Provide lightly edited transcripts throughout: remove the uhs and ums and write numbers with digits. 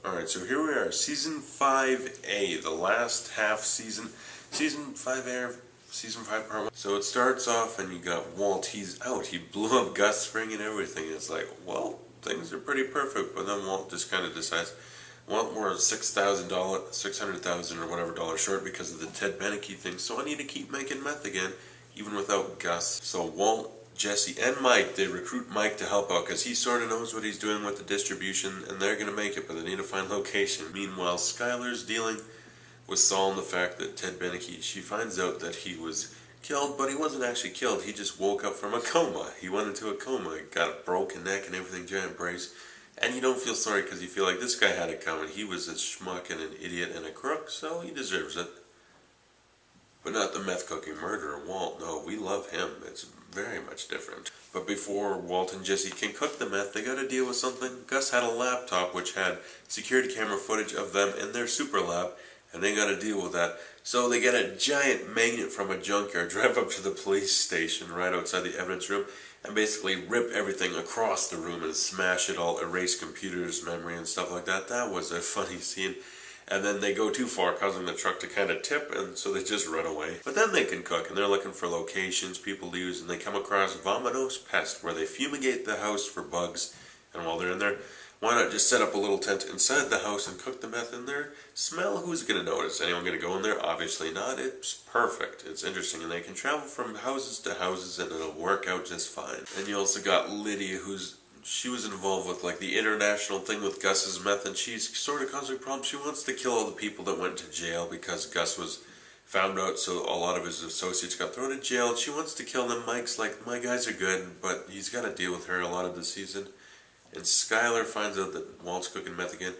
Alright, so here we are, Season 5A, the last half season, Season 5A, Season 5 Part 1. So it starts off and you got Walt, he's out, he blew up Gus Fring and everything. It's like, well, things are pretty perfect, but then Walt just kind of decides, well, we're $600,000 or whatever dollars short because of the Ted Beneke thing, so I need to keep making meth again, even without Gus. So Walt, Jesse, and Mike, they recruit Mike to help out because he sort of knows what he's doing with the distribution and they're going to make it, but they need to find location. Meanwhile, Skylar's dealing with Saul and the fact that Ted Beneke, she finds out that he was killed, but he wasn't actually killed. He just woke up from a coma. He went into a coma, got a broken neck and everything, giant brace. And you don't feel sorry because you feel like this guy had it coming. He was a schmuck and an idiot and a crook, so he deserves it. But not the meth-cooking murderer, Walt. No, we love him. It's very much different. But before Walt and Jesse can cook the meth, they gotta deal with something. Gus had a laptop which had security camera footage of them in their super lab, and they gotta deal with that. So they get a giant magnet from a junkyard, drive up to the police station right outside the evidence room, and basically rip everything across the room and smash it all, erase computers, memory, and stuff like that. That was a funny scene. And then they go too far, causing the truck to kind of tip, and so they just run away. But then they can cook, and they're looking for locations people to use, and they come across Vominos Pest, where they fumigate the house for bugs. And while they're in there, why not just set up a little tent inside the house and cook the meth in there? Smell, who's going to notice? Anyone going to go in there? Obviously not. It's perfect. It's interesting, and they can travel from houses to houses, and it'll work out just fine. And you also got Lydia, she was involved with like the international thing with Gus's meth, and she's sort of causing problems. She wants to kill all the people that went to jail because Gus was found out, so a lot of his associates got thrown in jail, and she wants to kill them. Mike's like, my guys are good, but he's got to deal with her a lot of the season. And Skylar finds out that Walt's cooking meth again,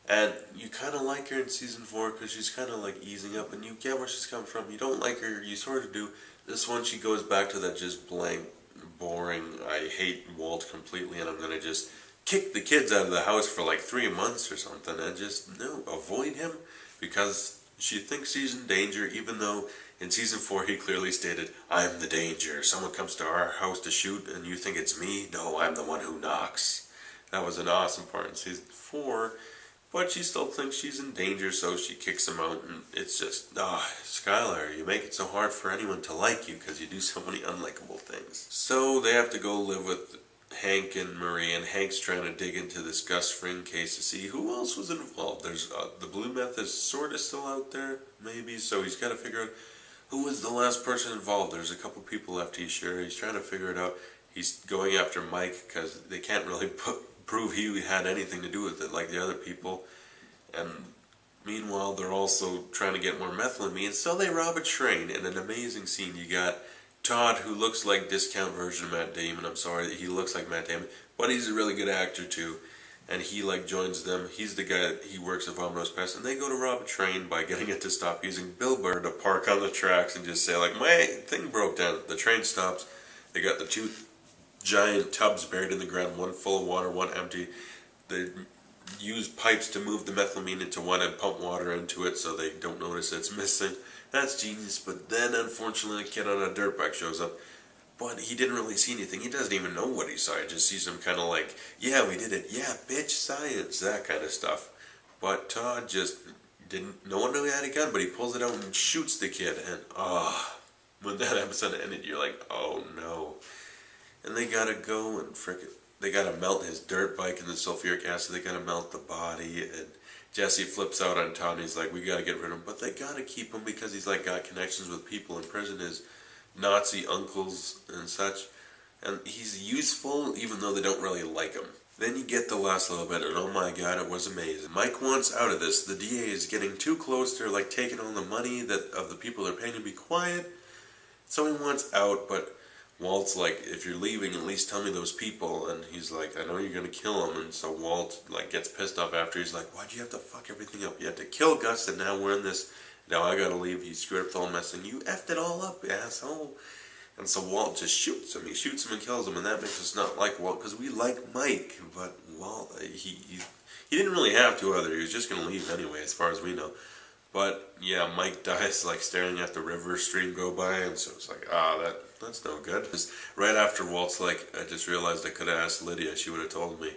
and you kind of like her in Season 4 because she's kind of like easing up, and you get where she's coming from. You don't like her, you sort of do. This one, she goes back to that just blank, boring, I hate Walt completely and I'm going to just kick the kids out of the house for like 3 months or something and just, no, avoid him because she thinks he's in danger, even though in Season 4 he clearly stated, I'm the danger. Someone comes to our house to shoot and you think it's me? No, I'm the one who knocks. That was an awesome part in Season 4, but she still thinks she's in danger, so she kicks him out, and it's just, Skylar, you make it so hard for anyone to like you because you do so many unlikable things. So they have to go live with Hank and Marie, and Hank's trying to dig into this Gus Fring case to see who else was involved. There's the blue meth is sort of still out there, maybe, so he's got to figure out who was the last person involved. There's a couple people left, he's sure. He's trying to figure it out. He's going after Mike because they can't really prove he had anything to do with it like the other people. And meanwhile, they're also trying to get more methylamine, so they rob a train. In an amazing scene, you got Todd, who looks like discount version of Matt Damon. I'm sorry that he looks like Matt Damon, but he's a really good actor too. And he like joins them. He's the guy, he works at Vominos Pest, and they go to rob a train by getting it to stop using Bill Burr to park on the tracks and just say like, my thing broke down. The train stops. They got the two giant tubs buried in the ground, one full of water, one empty. They use pipes to move the methylamine into one and pump water into it so they don't notice it's missing. That's genius, but then unfortunately a kid on a dirt bike shows up, but he didn't really see anything. He doesn't even know what he saw. He just sees him kind of like, yeah, we did it, yeah, bitch, science, that kind of stuff. But Todd just didn't, no one knew he had a gun, but he pulls it out and shoots the kid, and when that episode ended, you're like, oh no. And they gotta go and frickin', they gotta melt his dirt bike in the sulfuric acid, they gotta melt the body, and Jesse flips out on Todd and he's like, we gotta get rid of him, but they gotta keep him because he's like got connections with people in prison, his Nazi uncles and such, and he's useful even though they don't really like him. Then you get the last little bit, and oh my god, it was amazing. Mike wants out of this. The DA is getting too close, they're like taking all the money that of the people they're paying to be quiet, so he wants out, but Walt's like, if you're leaving, at least tell me those people. And he's like, I know you're going to kill him. And so Walt like gets pissed off after. He's like, why'd you have to fuck everything up? You had to kill Gus, and now we're in this. Now I got to leave. You screwed up the whole mess, and you effed it all up, asshole. And so Walt just shoots him. He shoots him and kills him, and that makes us not like Walt because we like Mike. But Walt, he didn't really have to either. He was just going to leave anyway, as far as we know. But yeah, Mike dies like staring at the river stream go by, and so it's like, that's no good. Just right after Walt's like, I just realized I could have asked Lydia, she would have told me.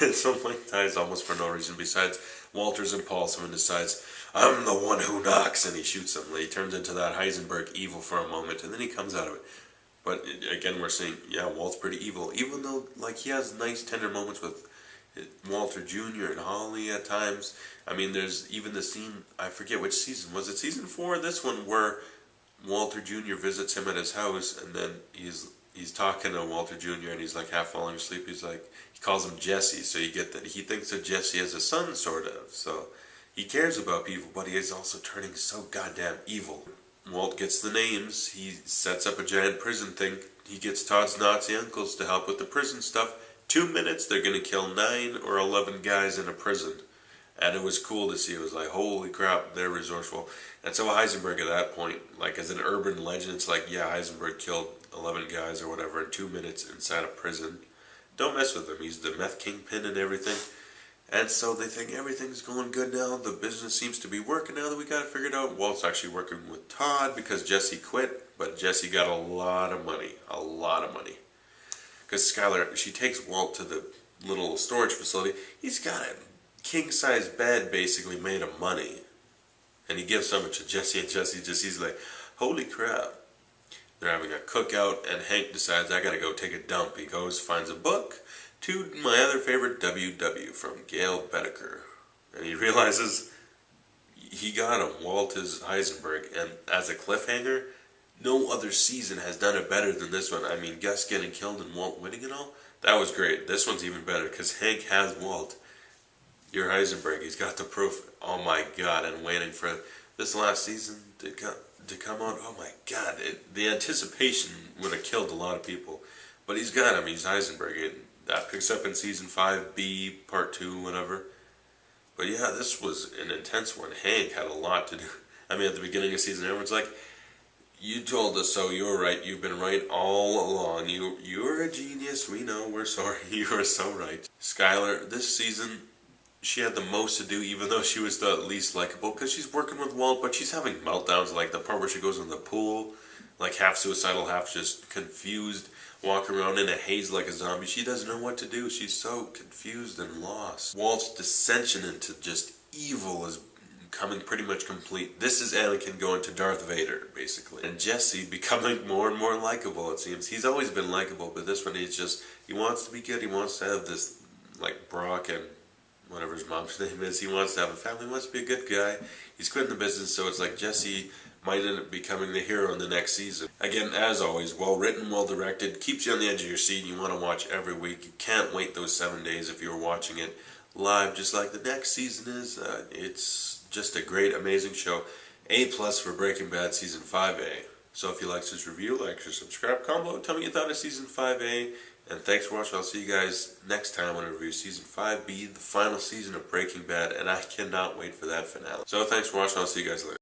And so Mike dies almost for no reason besides Walter's impulsive and decides, I'm the one who knocks, and he shoots him. He turns into that Heisenberg evil for a moment, and then he comes out of it. But again, we're seeing, yeah, Walt's pretty evil, even though, like, he has nice tender moments with Walter Jr. and Holly at times. I mean, there's even the scene, I forget which season, was it season 4? This one, where Walter Jr. visits him at his house, and then he's talking to Walter Jr. and he's like half falling asleep. He's like, he calls him Jesse, so you get that he thinks of Jesse as a son, sort of. So he cares about people, but he is also turning so goddamn evil. Walt gets the names. He sets up a giant prison thing. He gets Todd's Nazi uncles to help with the prison stuff. 2 minutes, they're going to kill 9 or 11 guys in a prison. And it was cool to see. It was like, holy crap, they're resourceful. And so Heisenberg at that point, like as an urban legend, it's like, yeah, Heisenberg killed 11 guys or whatever in 2 minutes inside a prison. Don't mess with him. He's the meth kingpin and everything. And so they think everything's going good now. The business seems to be working now that we got it figured out. Walt's actually working with Todd because Jesse quit. But Jesse got a lot of money. A lot of money. Because Skylar, she takes Walt to the little storage facility. He's got a king-size bed basically made of money. And he gives some to Jesse, and Jesse he's like, holy crap. They're having a cookout, and Hank decides, I gotta go take a dump. He goes, finds a book, to my other favorite, WW, from Gail Bedecker. And he realizes he got him. Walt is Heisenberg, and as a cliffhanger, no other season has done it better than this one. I mean, Gus getting killed and Walt winning and all, that was great. This one's even better, because Hank has Walt. You're Heisenberg, he's got the proof. Oh my god, and waiting for this last season to come on. Oh my god, the anticipation would have killed a lot of people. But he's got him, he's Heisenberg. That picks up in season 5B, part 2, whatever. But yeah, this was an intense one. Hank had a lot to do. I mean, at the beginning of season, everyone's like, you told us so, you were right, you've been right all along. You're a genius, we know, we're sorry, you were so right. Skylar, this season, she had the most to do, even though she was the least likable, because she's working with Walt, but she's having meltdowns, like the part where she goes in the pool, like half suicidal, half just confused, walking around in a haze like a zombie. She doesn't know what to do. She's so confused and lost. Walt's dissension into just evil is becoming pretty much complete. This is Anakin going to Darth Vader, basically. And Jesse becoming more and more likable, it seems. He's always been likable, but this one, he wants to be good. He wants to have this, like, Brock and whatever his mom's name is. He wants to have a family. He wants to be a good guy. He's quitting the business, so it's like Jesse might end up becoming the hero in the next season. Again, as always, well written, well directed, keeps you on the edge of your seat. You want to watch every week. You can't wait those 7 days if you're watching it live, just like the next season is. It's just a great, amazing show. A+ for Breaking Bad Season 5A. So if you liked this review, like, share, subscribe, comment below, tell me you thought of Season 5A. And thanks for watching. I'll see you guys next time when I review Season 5B, the final season of Breaking Bad, and I cannot wait for that finale. So thanks for watching. I'll see you guys later.